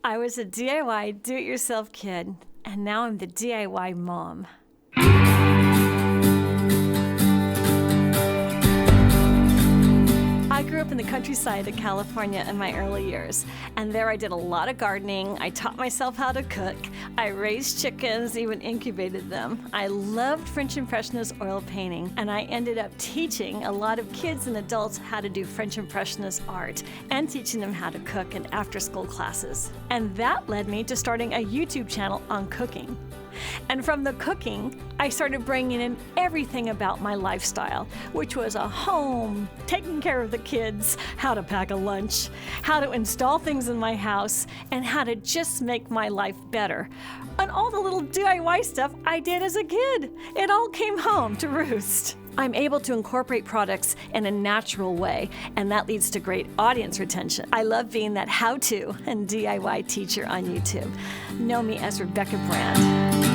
I was a DIY do-it-yourself kid, and now I'm the DIY mom. I grew up in the countryside of California in my early years, and there I did a lot of gardening. I taught myself how to cook. I raised chickens, even incubated them. I loved French Impressionist oil painting, and I ended up teaching a lot of kids and adults how to do French Impressionist art and teaching them how to cook in after-school classes. And that led me to starting a YouTube channel on cooking. And from the cooking, I started bringing in everything about my lifestyle, which was a home, taking care of the kids, how to pack a lunch, how to install things in my house, and how to just make my life better. And all the little DIY stuff I did as a kid. It all came home to roost. I'm able to incorporate products in a natural way, and that leads to great audience retention. I love being that how-to and DIY teacher on YouTube. Know me as Rebecca Brand.